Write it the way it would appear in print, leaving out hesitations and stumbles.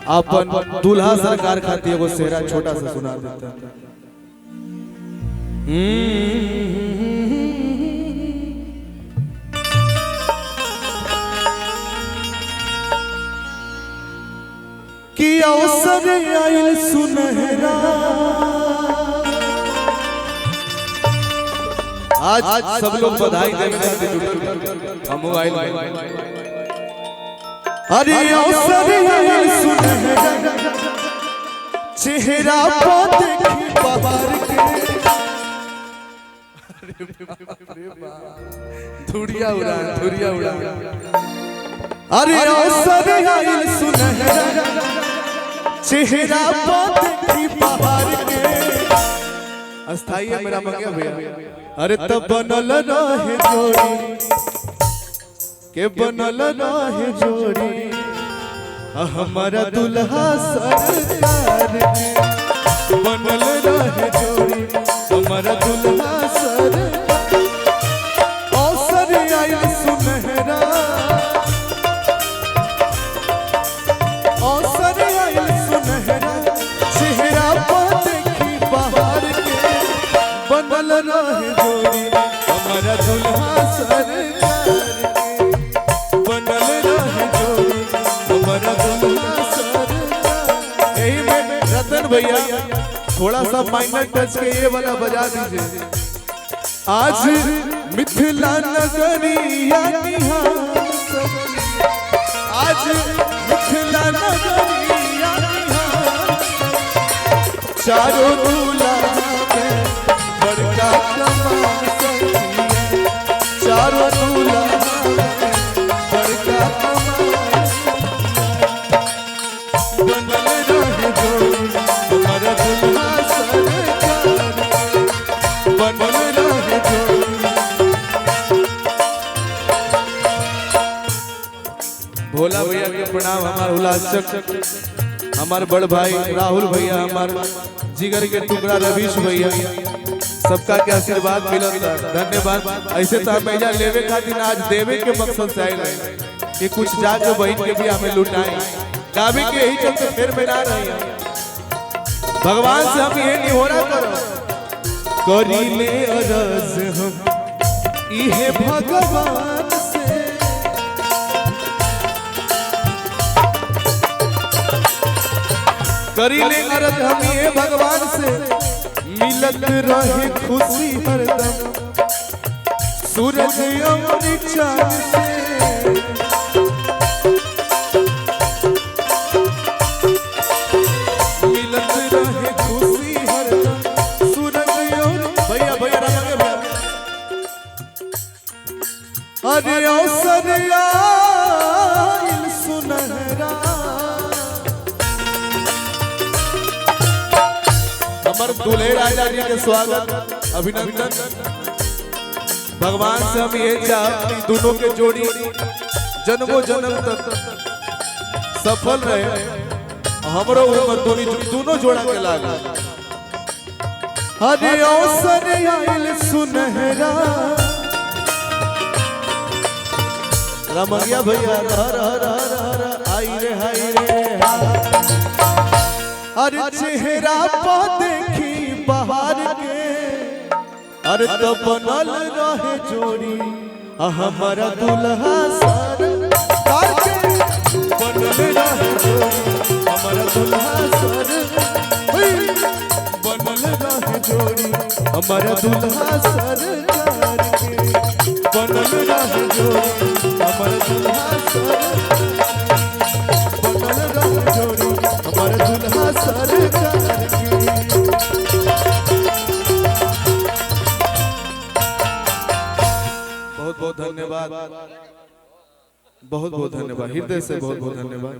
अपन दूल्हा सरकार खाती एगो सेहरा छोटा सा सुना देता। कि अवसर आयल सुनहरा, आज सब लोग बधाई देते हम आयल। अरे अवसर आयल सुनहरा, चेहरा पर देखी बाहर के धुरिया उड़ा धुरिया उड़ा। अरे अवसर आयल सुनहरा, चेहरा पर देखी बाहर के। अस्थाई है मेरा मंगिया भैया। अरे तब बनल रहे जोड़ी के बनल रहे जोड़ी, हमारा दुल्हा सरकार के बनल रहे जोड़ी, हमारा दुल्हा सरकार। अवसर आयल सुनहरा, अवसर आयल सुनहरा, चेहरा पर देखी बाहर के बनल रहे जोड़ी, हमारा दुल्हा सरकार के बनल रहे जोड़ी, हमारा दुल्हा सरकार। यही में रतन भैया थोड़ा सा माइनर टच के ये वाला बजा दीजिए। आज मिथिला नगरिया निहार, आज मिथिला नगरिया निहार, चारों दूल्हा में बड़का कमाल सखिया, चारों दूल्हा में बड़का कमाल सखिया। बनल रहे जोड़ी, हमारा दुल्हा सरकार, बनल रहे जोड़ी। भोला भैया के प्रणाम, हमारे उल्लासक हमारे बड़ भाई राहुल भैया, हमारे जिगर के टुकड़ा रवीश भैया, सबका के आशीर्वाद मिलता। धन्यवाद। ऐसे तो हम भैया लेवे खातिर आज देवे के मकसद से आए कि कुछ जाके बहन के भी हमें लुटाए, गावे के यही चलते फिर में ना रही। भगवान से हम ये नहीं हो रहा करी ले अरज हम इहे भगवान से, करी ले अरज हम ये भगवान से, मिलत रहे खुशी हरदम सूरज और चांद से। मिलत रहे खुशी हरदम सूरज और भैया भैया राम भैया। अरे अवसर आयल सुनहरा, हमारे दूल्हे राजा जी के स्वागत अभिनंदन। भगवान से हम ये चाहते दोनों के जोड़ी जन्मों जन्म तक सफल रहे, हमरो उम्र दोनों जोड़ा के लागा। अरे अवसर आयल सुनहरा, रमंगिया भैया हर हर हर हर आई रे हाय रे। अरे चेहरा पर देखी बाहर के, अरे तो बनल रहे जोड़ी, हमारा दुल्हा सरकार के बनल रहे जोड़ी, हमारा दुल्हा सरकार बनल रहे जोड़ी, हमारा दुल्हा सरकार के बनल रहे जोड़ी, हमारा दुल्हा सरकार बनल रहे जोड़ी, हमारा दुल्हा सरकार के। बहुत बहुत धन्यवाद, बहुत बहुत धन्यवाद, हृदय से बहुत बहुत धन्यवाद।